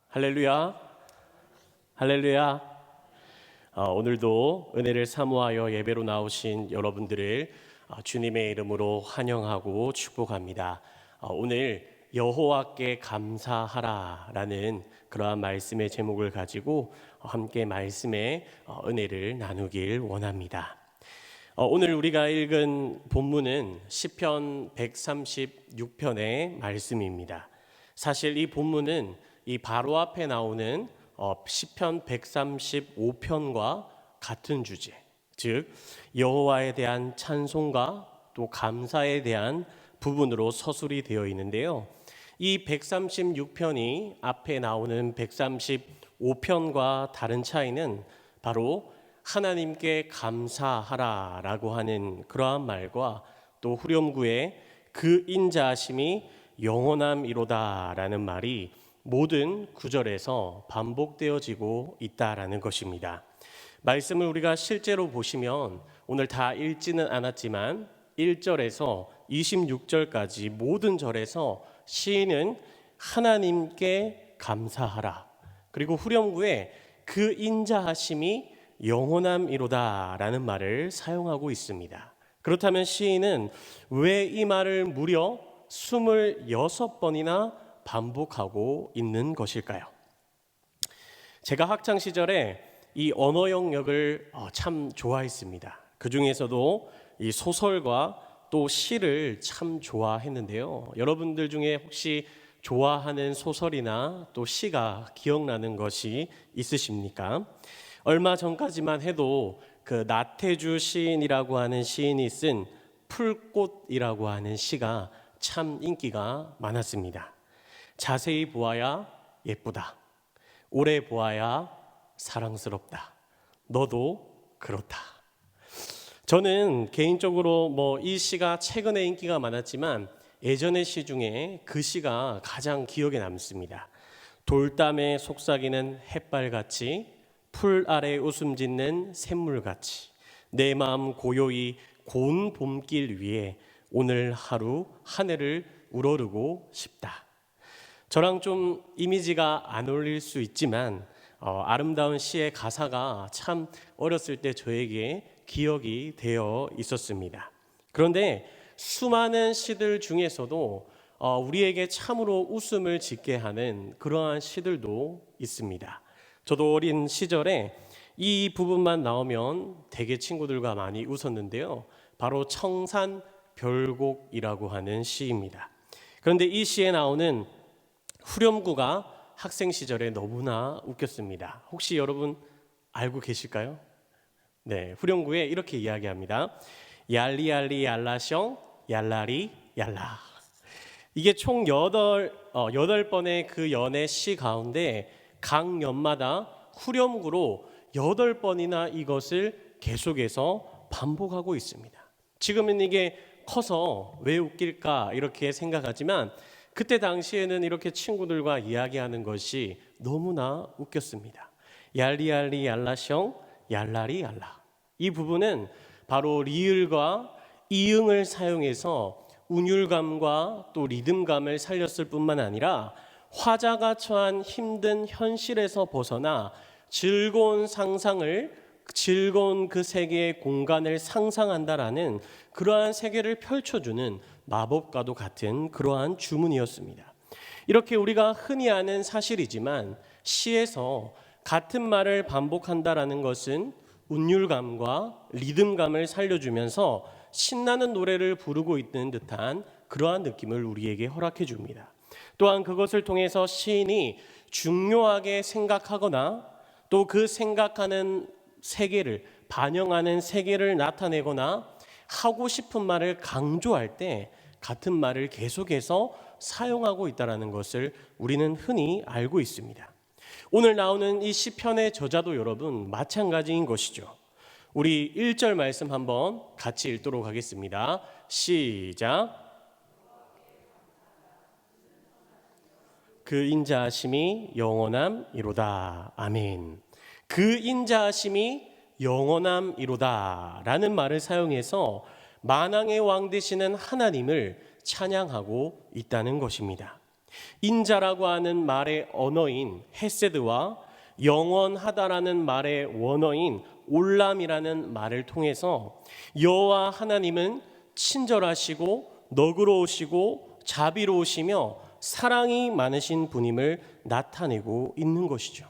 할렐루야, 할렐루야. 오늘도 은혜를 사모하여 예배로 나오신 여러분들을 주님의 이름으로 환영하고 축복합니다. 오늘 여호와께 감사하라라는 그러한 말씀의 제목을 가지고 함께 말씀의 은혜를 나누길 원합니다. 오늘 우리가 읽은 본문은 시편 136편의 말씀입니다. 사실 이 본문은 이 바로 앞에 나오는 시편 135편과 같은 주제, 즉 여호와에 대한 찬송과 또 감사에 대한 부분으로 서술이 되어 있는데요. 이 136편이 앞에 나오는 135편과 다른 차이는 바로 하나님께 감사하라라고 하는 그러한 말과 또 후렴구에 그 인자하심이 영원함이로다라는 말이 모든 구절에서 반복되어지고 있다라는 것입니다. 말씀을 우리가 실제로 보시면 오늘 다 읽지는 않았지만 1절에서 26절까지 모든 절에서 시인은 하나님께 감사하라, 그리고 후렴구에 그 인자하심이 영원함이로다라는 말을 사용하고 있습니다. 그렇다면 시인은 왜 이 말을 무려 26번이나 반복하고 있는 것일까요? 제가 학창 시절에 이 언어 영역을 참 좋아했습니다. 그 중에서도 이 소설과 또 시를 참 좋아했는데요. 여러분들 중에 혹시 좋아하는 소설이나 또 시가 기억나는 것이 있으십니까? 얼마 전까지만 해도 그 나태주 시인이라고 하는 시인이 쓴 풀꽃이라고 하는 시가 참 인기가 많았습니다. 자세히 보아야 예쁘다. 오래 보아야 사랑스럽다. 너도 그렇다. 저는 개인적으로 이 시가 최근에 인기가 많았지만 예전의 시 중에 그 시가 가장 기억에 남습니다. 돌담에 속삭이는 햇발같이, 풀 아래 웃음 짓는 샘물같이, 내 마음 고요히 고운 봄길 위에 오늘 하루 한 해를 우러르고 싶다. 저랑 좀 이미지가 안 어울릴 수 있지만 아름다운 시의 가사가 참 어렸을 때 저에게 기억이 되어 있었습니다. 그런데 수많은 시들 중에서도 우리에게 참으로 웃음을 짓게 하는 그러한 시들도 있습니다. 저도 어린 시절에 이 부분만 나오면 되게 친구들과 많이 웃었는데요. 바로 청산별곡이라고 하는 시입니다. 그런데 이 시에 나오는 후렴구가 학생 시절에 너무나 웃겼습니다. 혹시 여러분 알고 계실까요? 네, 후렴구에 이렇게 이야기합니다. 얄리얄리 얄라셩 얄라리 얄라. 이게 총 8번의 그 연의 시 가운데 각 연마다 후렴구로 8번이나 이것을 계속해서 반복하고 있습니다. 지금은 이게 커서 왜 웃길까 이렇게 생각하지만 그때 당시에는 이렇게 친구들과 이야기하는 것이 너무나 웃겼습니다. 얄리얄리 얄라셩 얄라리 얄라. 이 부분은 바로 리을과 이응을 사용해서 운율감과 또 리듬감을 살렸을 뿐만 아니라 화자가 처한 힘든 현실에서 벗어나 즐거운 그 세계의 공간을 상상한다라는 그러한 세계를 펼쳐주는 마법과도 같은 그러한 주문이었습니다. 이렇게 우리가 흔히 아는 사실이지만 시에서 같은 말을 반복한다라는 것은 운율감과 리듬감을 살려주면서 신나는 노래를 부르고 있는 듯한 그러한 느낌을 우리에게 허락해 줍니다. 또한 그것을 통해서 시인이 중요하게 생각하거나 또 그 생각하는 세계를 반영하는 세계를 나타내거나 하고 싶은 말을 강조할 때 같은 말을 계속해서 사용하고 있다는 것을 우리는 흔히 알고 있습니다. 오늘 나오는 이 시편의 저자도 여러분 마찬가지인 것이죠. 우리 1절 말씀 한번 같이 읽도록 하겠습니다. 시작. 그 인자하심이 영원함이로다. 아멘. 그 인자하심이 영원함이로다 라는 말을 사용해서 만왕의 왕 되시는 하나님을 찬양하고 있다는 것입니다. 인자라고 하는 말의 언어인 헤세드와 영원하다라는 말의 원어인 올람이라는 말을 통해서 여호와 하나님은 친절하시고 너그러우시고 자비로우시며 사랑이 많으신 분임을 나타내고 있는 것이죠.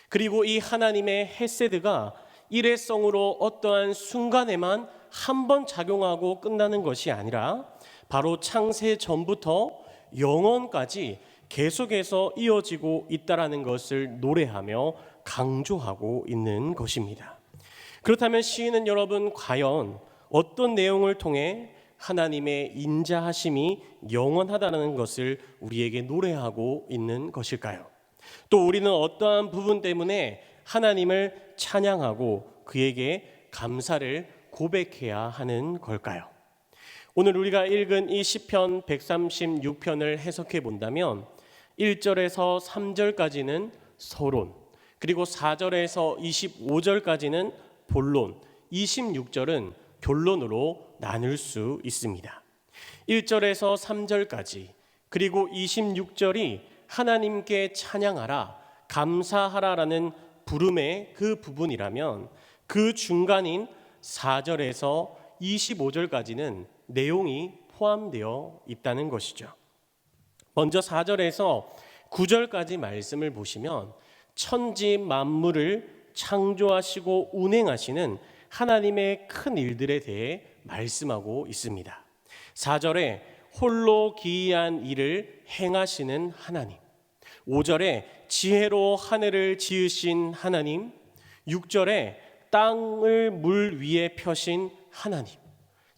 그리고 이 하나님의 헤세드가 일회성으로 어떠한 순간에만 한 번 작용하고 끝나는 것이 아니라 바로 창세 전부터 영원까지 계속해서 이어지고 있다라는 것을 노래하며 강조하고 있는 것입니다. 그렇다면 시인은 여러분 과연 어떤 내용을 통해 하나님의 인자하심이 영원하다는 것을 우리에게 노래하고 있는 것일까요? 또 우리는 어떠한 부분 때문에 하나님을 찬양하고 그에게 감사를 고백해야 하는 걸까요? 오늘 우리가 읽은 이 시편 136편을 해석해 본다면 1절에서 3절까지는 서론, 그리고 4절에서 25절까지는 본론, 26절은 결론으로 나눌 수 있습니다. 1절에서 3절까지 그리고 26절이 하나님께 찬양하라, 감사하라라는 부름의 그 부분이라면 그 중간인 4절에서 25절까지는 내용이 포함되어 있다는 것이죠. 먼저 4절에서 9절까지 말씀을 보시면 천지 만물을 창조하시고 운행하시는 하나님의 큰 일들에 대해 말씀하고 있습니다. 4절에 홀로 기이한 일을 행하시는 하나님, 5절에 지혜로 하늘을 지으신 하나님, 6절에 땅을 물 위에 펴신 하나님,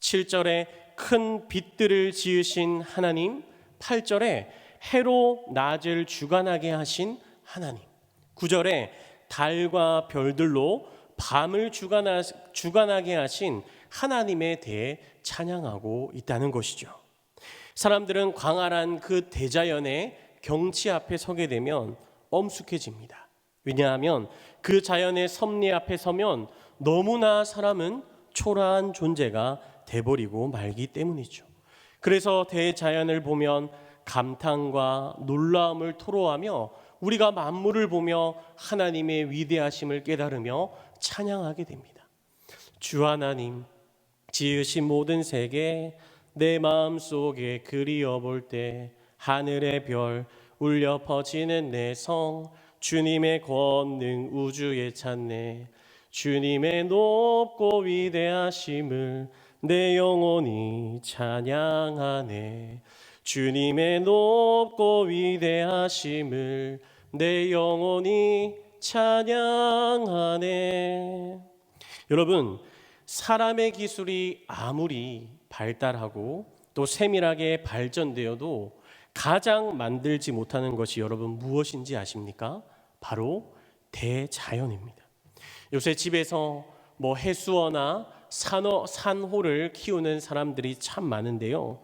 7절에 큰 빛들을 지으신 하나님, 8절에 해로 낮을 주관하게 하신 하나님, 9절에 달과 별들로 밤을 주관하게 하신 하나님에 대해 찬양하고 있다는 것이죠. 사람들은 광활한 그 대자연의 경치 앞에 서게 되면 엄숙해집니다. 왜냐하면 그 자연의 섭리 앞에 서면 너무나 사람은 초라한 존재가 돼버리고 말기 때문이죠. 그래서 대자연을 보면 감탄과 놀라움을 토로하며 우리가 만물을 보며 하나님의 위대하심을 깨달으며 찬양하게 됩니다. 주 하나님 지으신 모든 세계 내 마음속에 그리워 볼 때 하늘의 별 울려 퍼지는 내 성 주님의 권능 우주에 찾네 주님의 높고 위대하심을 내 영혼이 찬양하네 주님의 높고 위대하심을 내 영혼이 찬양하네. 여러분, 사람의 기술이 아무리 발달하고 또 세밀하게 발전되어도 가장 만들지 못하는 것이 여러분 무엇인지 아십니까? 바로 대자연입니다. 요새 집에서 해수어나 산호를 키우는 사람들이 참 많은데요.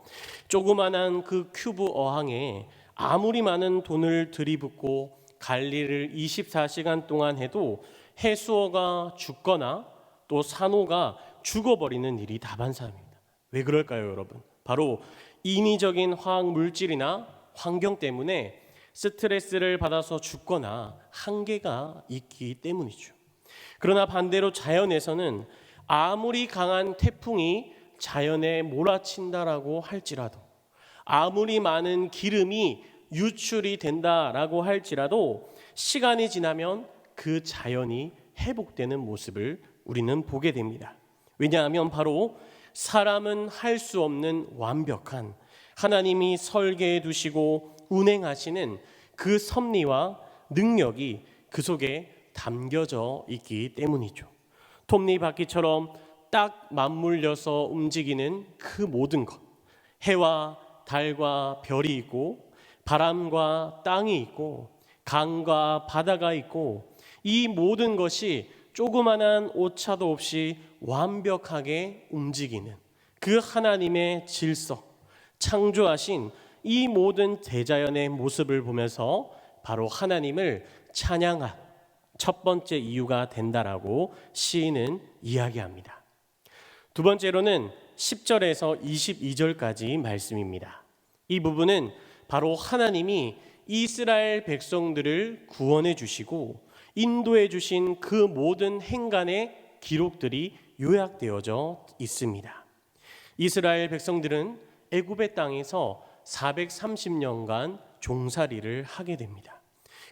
조그만한 그 큐브 어항에 아무리 많은 돈을 들이붓고 관리를 24시간 동안 해도 해수어가 죽거나 또 산호가 죽어버리는 일이 다반사입니다. 왜 그럴까요, 여러분? 바로 인위적인 화학 물질이나 환경 때문에 스트레스를 받아서 죽거나 한계가 있기 때문이죠. 그러나 반대로 자연에서는 아무리 강한 태풍이 자연에 몰아친다라고 할지라도 아무리 많은 기름이 유출이 된다라고 할지라도 시간이 지나면 그 자연이 회복되는 모습을 우리는 보게 됩니다. 왜냐하면 바로 사람은 할 수 없는 완벽한 하나님이 설계해 두시고 운행하시는 그 섭리와 능력이 그 속에 담겨져 있기 때문이죠. 톱니바퀴처럼 딱 맞물려서 움직이는 그 모든 것, 해와 달과 별이 있고 바람과 땅이 있고 강과 바다가 있고 이 모든 것이 조그만한 오차도 없이 완벽하게 움직이는 그 하나님의 질서, 창조하신 이 모든 대자연의 모습을 보면서 바로 하나님을 찬양한 첫 번째 이유가 된다라고 시인은 이야기합니다. 두 번째로는 10절에서 22절까지 말씀입니다. 이 부분은 바로 하나님이 이스라엘 백성들을 구원해 주시고 인도해 주신 그 모든 행간의 기록들이 요약되어져 있습니다. 이스라엘 백성들은 애굽의 땅에서 430년간 종살이를 하게 됩니다.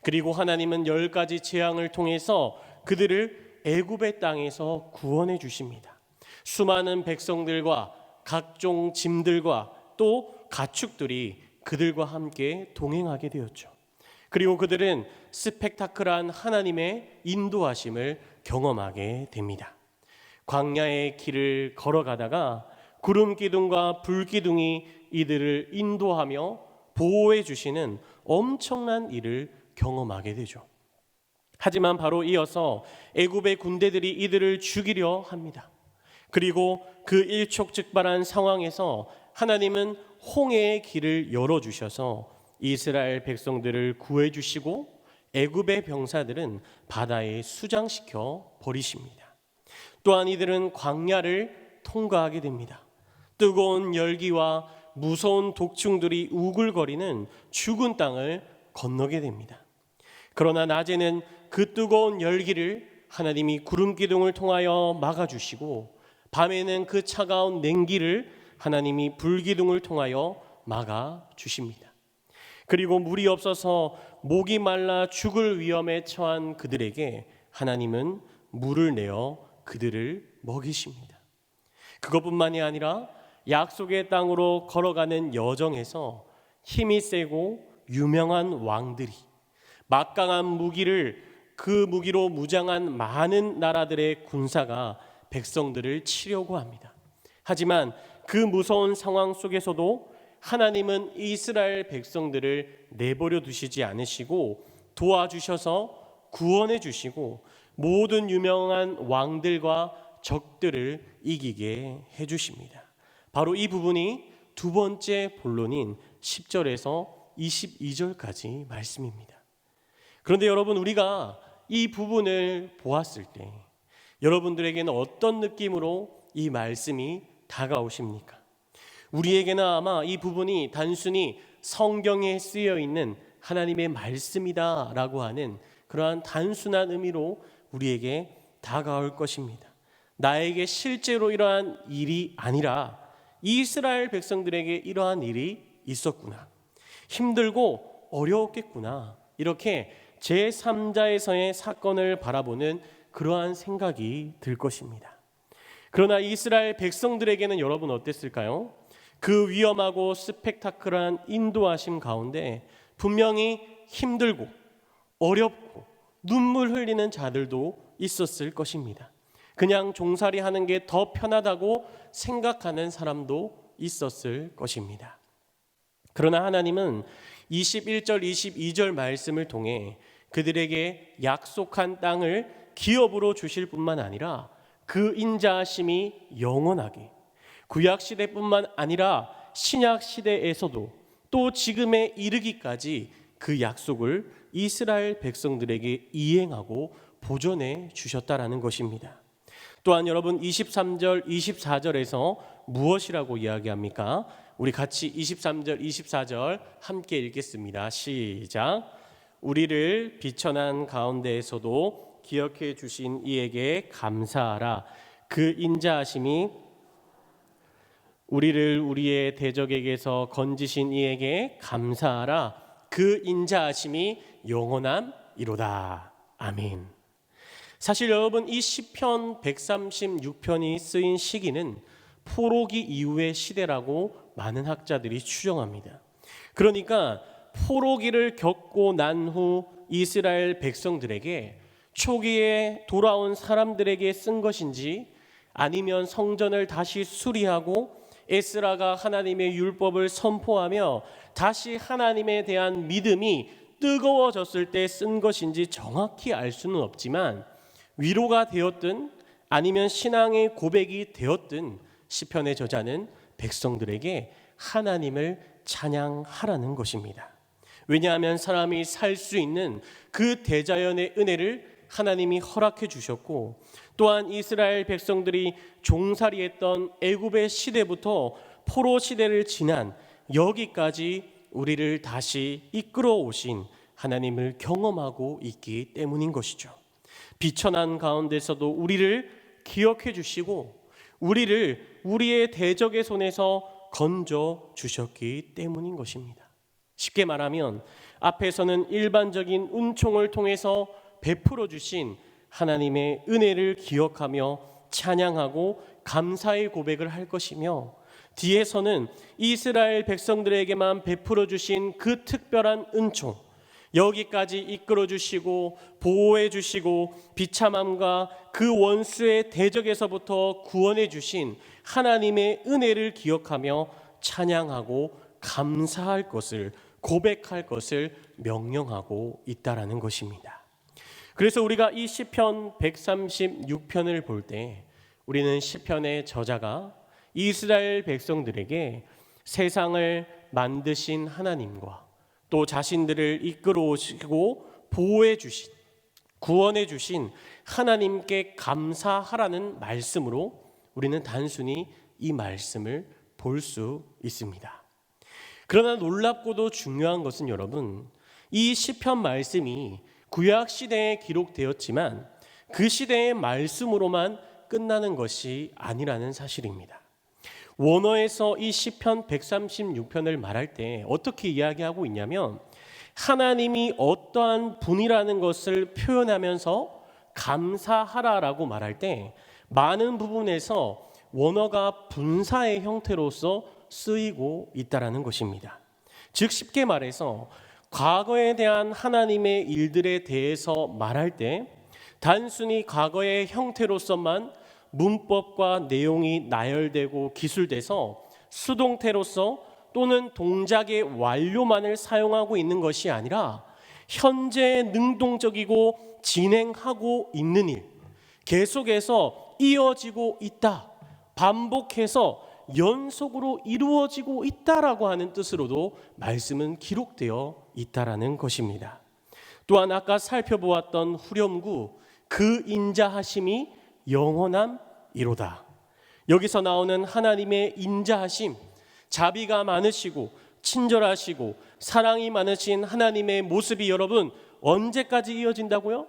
그리고 하나님은 10가지 재앙을 통해서 그들을 애굽의 땅에서 구원해 주십니다. 수많은 백성들과 각종 짐들과 또 가축들이 그들과 함께 동행하게 되었죠. 그리고 그들은 스펙타클한 하나님의 인도하심을 경험하게 됩니다. 광야의 길을 걸어가다가 구름 기둥과 불 기둥이 이들을 인도하며 보호해 주시는 엄청난 일을 경험하게 되죠. 하지만 바로 이어서 애굽의 군대들이 이들을 죽이려 합니다. 그리고 그 일촉즉발한 상황에서 하나님은 홍해의 길을 열어주셔서 이스라엘 백성들을 구해주시고 애굽의 병사들은 바다에 수장시켜 버리십니다. 또한 이들은 광야를 통과하게 됩니다. 뜨거운 열기와 무서운 독충들이 우글거리는 죽은 땅을 건너게 됩니다. 그러나 낮에는 그 뜨거운 열기를 하나님이 구름 기둥을 통하여 막아주시고 밤에는 그 차가운 냉기를 하나님이 불 기둥을 통하여 막아주십니다. 그리고 물이 없어서 목이 말라 죽을 위험에 처한 그들에게 하나님은 물을 내어 그들을 먹이십니다. 그것뿐만이 아니라 약속의 땅으로 걸어가는 여정에서 힘이 세고 유명한 왕들이 막강한 무기를 그 무기로 무장한 많은 나라들의 군사가 백성들을 치려고 합니다. 하지만 그 무서운 상황 속에서도 하나님은 이스라엘 백성들을 내버려 두시지 않으시고 도와주셔서 구원해 주시고 모든 유명한 왕들과 적들을 이기게 해주십니다. 바로 이 부분이 두 번째 본론인 10절에서 22절까지 말씀입니다. 그런데 여러분, 우리가 이 부분을 보았을 때 여러분들에게는 어떤 느낌으로 이 말씀이 다가오십니까? 우리에게는 아마 이 부분이 단순히 성경에 쓰여 있는 하나님의 말씀이다라고 하는 그러한 단순한 의미로 우리에게 다가올 것입니다. 나에게 실제로 이러한 일이 아니라 이스라엘 백성들에게 이러한 일이 있었구나, 힘들고 어려웠겠구나, 이렇게 제3자에서의 사건을 바라보는 그러한 생각이 들 것입니다. 그러나 이스라엘 백성들에게는 여러분 어땠을까요? 그 위험하고 스펙타클한 인도하심 가운데 분명히 힘들고 어렵고 눈물 흘리는 자들도 있었을 것입니다. 그냥 종살이 하는 게 더 편하다고 생각하는 사람도 있었을 것입니다. 그러나 하나님은 21절 22절 말씀을 통해 그들에게 약속한 땅을 기업으로 주실 뿐만 아니라 그 인자하심이 영원하게 구약시대뿐만 아니라 신약시대에서도 또 지금에 이르기까지 그 약속을 이스라엘 백성들에게 이행하고 보존해 주셨다라는 것입니다. 또한 여러분 23절 24절에서 무엇이라고 이야기합니까? 우리 같이 23절 24절 함께 읽겠습니다. 시작. 우리를 비천한 가운데에서도 기억해 주신 이에게 감사하라. 그 인자하심이 우리를 우리의 대적에게서 건지신 이에게 감사하라. 그 인자하심이 영원함이로다. 아멘. 사실 여러분, 이 시편 136편이 쓰인 시기는 포로기 이후의 시대라고 많은 학자들이 추정합니다. 그러니까 포로기를 겪고 난 후 이스라엘 백성들에게 초기에 돌아온 사람들에게 쓴 것인지 아니면 성전을 다시 수리하고 에스라가 하나님의 율법을 선포하며 다시 하나님에 대한 믿음이 뜨거워졌을 때 쓴 것인지 정확히 알 수는 없지만 위로가 되었든 아니면 신앙의 고백이 되었든 시편의 저자는 백성들에게 하나님을 찬양하라는 것입니다. 왜냐하면 사람이 살 수 있는 그 대자연의 은혜를 하나님이 허락해 주셨고 또한 이스라엘 백성들이 종살이했던 애굽의 시대부터 포로 시대를 지난 여기까지 우리를 다시 이끌어 오신 하나님을 경험하고 있기 때문인 것이죠. 비천한 가운데서도 우리를 기억해 주시고 우리를 우리의 대적의 손에서 건져 주셨기 때문인 것입니다. 쉽게 말하면 앞에서는 일반적인 은총을 통해서 베풀어 주신 하나님의 은혜를 기억하며 찬양하고 감사의 고백을 할 것이며, 뒤에서는 이스라엘 백성들에게만 베풀어 주신 그 특별한 은총, 여기까지 이끌어 주시고 보호해 주시고 비참함과 그 원수의 대적에서부터 구원해 주신 하나님의 은혜를 기억하며 찬양하고 감사할 것을, 고백할 것을 명령하고 있다라는 것입니다. 그래서 우리가 이 시편 136편을 볼 때 우리는 시편의 저자가 이스라엘 백성들에게 세상을 만드신 하나님과 또 자신들을 이끌어 오시고 보호해 주신, 구원해 주신 하나님께 감사하라는 말씀으로 우리는 단순히 이 말씀을 볼 수 있습니다. 그러나 놀랍고도 중요한 것은 여러분, 이 시편 말씀이 구약 시대에 기록되었지만 그 시대의 말씀으로만 끝나는 것이 아니라는 사실입니다. 원어에서 이 시편 136편을 말할 때 어떻게 이야기하고 있냐면, 하나님이 어떠한 분이라는 것을 표현하면서 감사하라라고 말할 때 많은 부분에서 원어가 분사의 형태로서 쓰이고 있다라는 것입니다. 즉 쉽게 말해서 과거에 대한 하나님의 일들에 대해서 말할 때 단순히 과거의 형태로서만 문법과 내용이 나열되고 기술돼서 수동태로서 또는 동작의 완료만을 사용하고 있는 것이 아니라 현재 능동적이고 진행하고 있는 일, 계속해서 이어지고 있다, 반복해서 연속으로 이루어지고 있다라고 하는 뜻으로도 말씀은 기록되어 있다라는 것입니다. 또한 아까 살펴보았던 후렴구 그 인자하심이 영원함이로다. 여기서 나오는 하나님의 인자하심, 자비가 많으시고 친절하시고 사랑이 많으신 하나님의 모습이 여러분 언제까지 이어진다고요?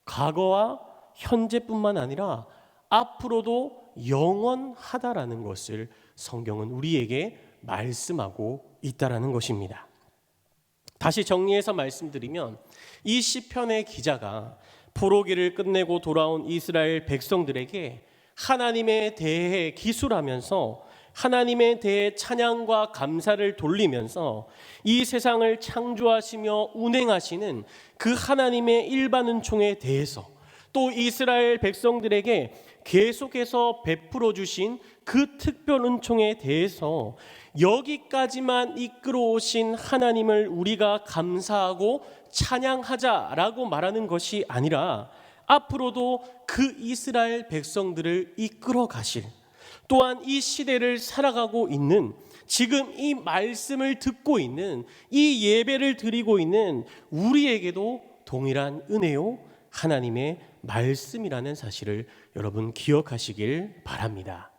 과거와 현재뿐만 아니라 앞으로도 영원하다라는 것을 성경은 우리에게 말씀하고 있다라는 것입니다. 다시 정리해서 말씀드리면 이 시편의 기자가 포로기를 끝내고 돌아온 이스라엘 백성들에게 하나님에 대해 기술하면서 하나님에 대해 찬양과 감사를 돌리면서 이 세상을 창조하시며 운행하시는 그 하나님의 일반 은총에 대해서, 또 이스라엘 백성들에게 계속해서 베풀어 주신 그 특별 은총에 대해서 여기까지만 이끌어 오신 하나님을 우리가 감사하고 찬양하자라고 말하는 것이 아니라 앞으로도 그 이스라엘 백성들을 이끌어 가실, 또한 이 시대를 살아가고 있는, 지금 이 말씀을 듣고 있는, 이 예배를 드리고 있는 우리에게도 동일한 은혜요 하나님의 말씀이라는 사실을 여러분 기억하시길 바랍니다.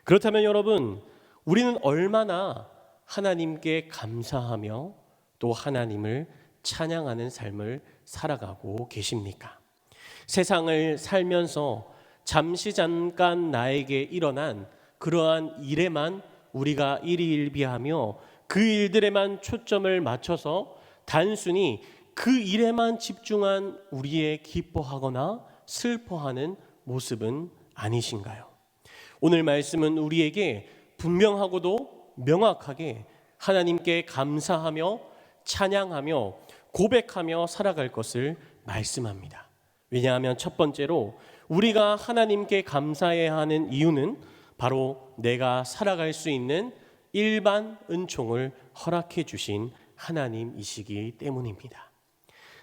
그렇다면 여러분, 우리는 얼마나 하나님께 감사하며 또 하나님을 찬양하는 삶을 살아가고 계십니까? 세상을 살면서 잠시 잠깐 나에게 일어난 그러한 일에만 우리가 일희일비하며 그 일들에만 초점을 맞춰서 단순히 그 일에만 집중한 우리의 기뻐하거나 슬퍼하는 모습은 아니신가요? 오늘 말씀은 우리에게 분명하고도 명확하게 하나님께 감사하며 찬양하며 고백하며 살아갈 것을 말씀합니다. 왜냐하면 첫 번째로 우리가 하나님께 감사해야 하는 이유는 바로 내가 살아갈 수 있는 일반 은총을 허락해 주신 하나님이시기 때문입니다.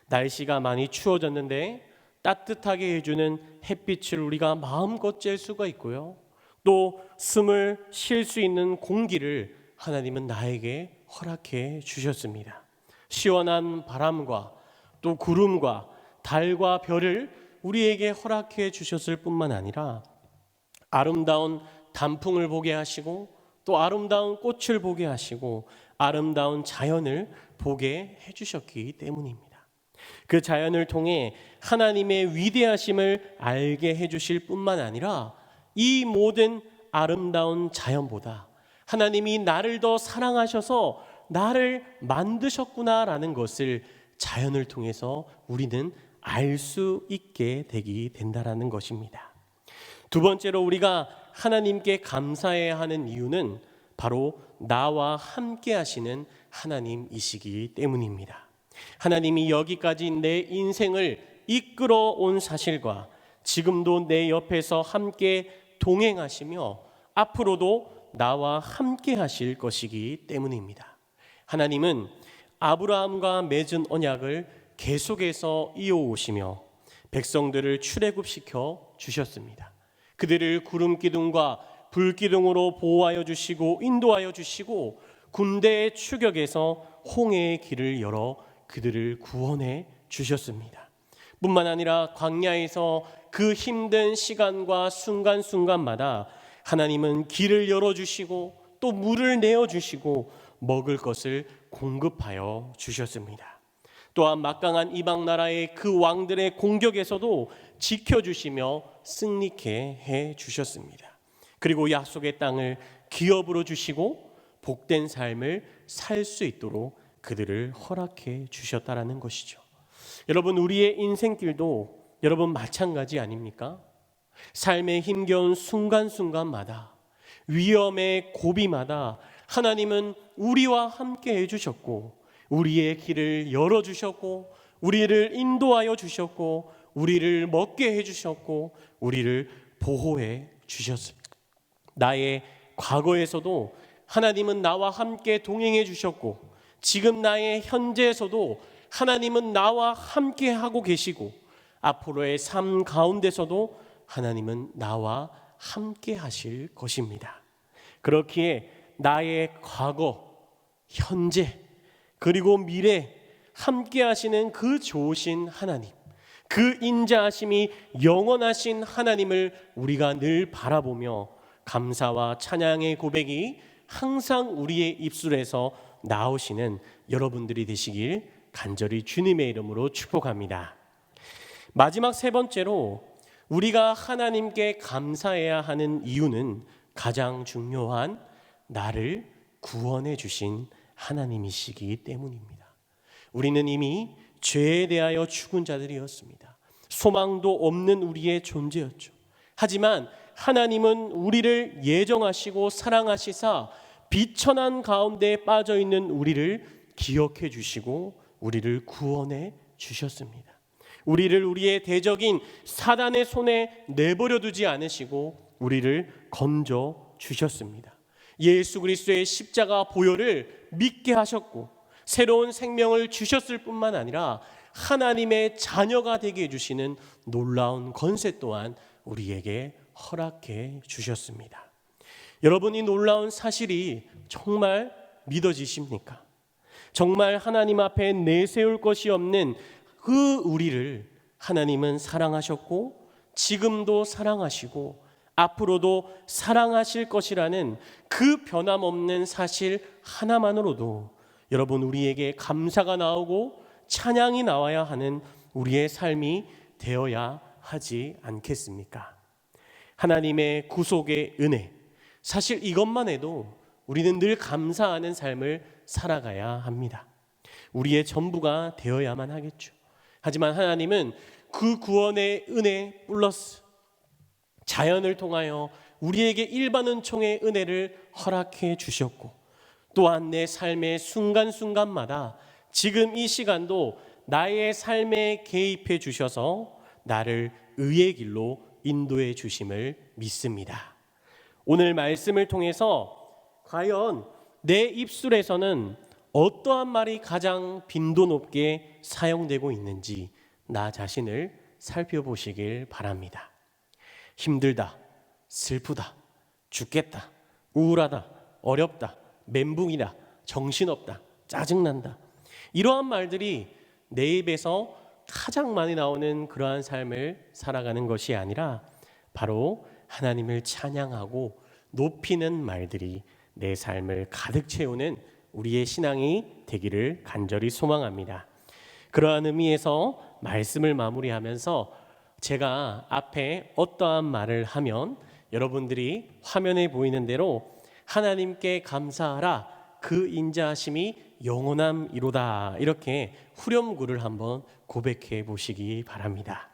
날씨가 많이 추워졌는데 따뜻하게 해주는 햇빛을 우리가 마음껏 쬐을 수가 있고요, 또 숨을 쉴 수 있는 공기를 하나님은 나에게 허락해 주셨습니다. 시원한 바람과 또 구름과 달과 별을 우리에게 허락해 주셨을 뿐만 아니라 아름다운 단풍을 보게 하시고 또 아름다운 꽃을 보게 하시고 아름다운 자연을 보게 해주셨기 때문입니다. 그 자연을 통해 하나님의 위대하심을 알게 해주실 뿐만 아니라 이 모든 아름다운 자연보다 하나님이 나를 더 사랑하셔서 나를 만드셨구나라는 것을 자연을 통해서 우리는 알 수 있게 되게 된다라는 것입니다. 두 번째로 우리가 하나님께 감사해야 하는 이유는 바로 나와 함께 하시는 하나님이시기 때문입니다. 하나님이 여기까지 내 인생을 이끌어 온 사실과 지금도 내 옆에서 함께 동행하시며 앞으로도 나와 함께 하실 것이기 때문입니다. 하나님은 아브라함과 맺은 언약을 계속해서 이어오시며 백성들을 출애굽시켜 주셨습니다. 그들을 구름 기둥과 불 기둥으로 보호하여 주시고 인도하여 주시고 군대의 추격에서 홍해의 길을 열어 그들을 구원해 주셨습니다. 뿐만 아니라 광야에서 그 힘든 시간과 순간순간마다 하나님은 길을 열어주시고 또 물을 내어주시고 먹을 것을 공급하여 주셨습니다. 또한 막강한 이방 나라의 그 왕들의 공격에서도 지켜주시며 승리케 해주셨습니다. 그리고 약속의 땅을 기업으로 주시고 복된 삶을 살 수 있도록 그들을 허락해 주셨다라는 것이죠. 여러분, 우리의 인생길도 여러분 마찬가지 아닙니까? 삶의 힘겨운 순간순간마다 위험의 고비마다 하나님은 우리와 함께 해주셨고 우리의 길을 열어주셨고 우리를 인도하여 주셨고 우리를 먹게 해주셨고 우리를 보호해 주셨습니다. 나의 과거에서도 하나님은 나와 함께 동행해 주셨고 지금 나의 현재에서도 하나님은 나와 함께 하고 계시고 앞으로의 삶 가운데서도 하나님은 나와 함께 하실 것입니다. 그렇기에 나의 과거, 현재, 그리고 미래 함께 하시는 그 좋으신 하나님, 그 인자하심이 영원하신 하나님을 우리가 늘 바라보며 감사와 찬양의 고백이 항상 우리의 입술에서 나오시는 여러분들이 되시길 간절히 주님의 이름으로 축복합니다. 마지막 세 번째로 우리가 하나님께 감사해야 하는 이유는 가장 중요한 나를 구원해 주신 하나님이시기 때문입니다. 우리는 이미 죄에 대하여 죽은 자들이었습니다. 소망도 없는 우리의 존재였죠. 하지만 하나님은 우리를 예정하시고 사랑하시사 비천한 가운데 빠져있는 우리를 기억해 주시고 우리를 구원해 주셨습니다. 우리를 우리의 대적인 사단의 손에 내버려 두지 않으시고 우리를 건져 주셨습니다. 예수 그리스도의 십자가 보혈을 믿게 하셨고 새로운 생명을 주셨을 뿐만 아니라 하나님의 자녀가 되게 해주시는 놀라운 권세 또한 우리에게 허락해 주셨습니다. 여러분, 이 놀라운 사실이 정말 믿어지십니까? 정말 하나님 앞에 내세울 것이 없는 그 우리를 하나님은 사랑하셨고 지금도 사랑하시고 앞으로도 사랑하실 것이라는 그 변함없는 사실 하나만으로도 여러분, 우리에게 감사가 나오고 찬양이 나와야 하는 우리의 삶이 되어야 하지 않겠습니까? 하나님의 구속의 은혜, 사실 이것만 해도 우리는 늘 감사하는 삶을 살아가야 합니다. 우리의 전부가 되어야만 하겠죠. 하지만 하나님은 그 구원의 은혜 플러스 자연을 통하여 우리에게 일반 은총의 은혜를 허락해 주셨고 또한 내 삶의 순간순간마다 지금 이 시간도 나의 삶에 개입해 주셔서 나를 의의 길로 인도해 주심을 믿습니다. 오늘 말씀을 통해서 과연 내 입술에서는 어떠한 말이 가장 빈도 높게 사용되고 있는지 나 자신을 살펴보시길 바랍니다. 힘들다, 슬프다, 죽겠다, 우울하다, 어렵다, 멘붕이다, 정신없다, 짜증난다, 이러한 말들이 내 입에서 가장 많이 나오는 그러한 삶을 살아가는 것이 아니라 바로 하나님을 찬양하고 높이는 말들이 내 삶을 가득 채우는 우리의 신앙이 되기를 간절히 소망합니다. 그러한 의미에서 말씀을 마무리하면서 제가 앞에 어떠한 말을 하면 여러분들이 화면에 보이는 대로 하나님께 감사하라 그 인자하심이 영원함이로다 이렇게 후렴구를 한번 고백해 보시기 바랍니다.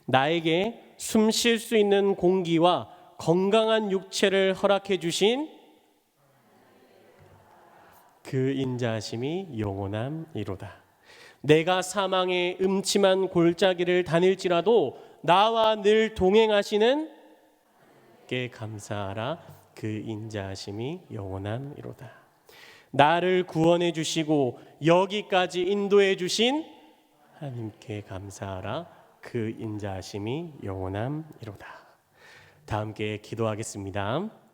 나에게 숨 쉴 수 있는 공기와 건강한 육체를 허락해 주신 그 인자하심이 영원함이로다. 내가 사망의 음침한 골짜기를 다닐지라도 나와 늘 동행하시는 께 감사하라 그 인자하심이 영원함이로다. 나를 구원해 주시고 여기까지 인도해 주신 하나님께 감사하라 그 인자하심이 영원함이로다. 다 함께 기도하겠습니다.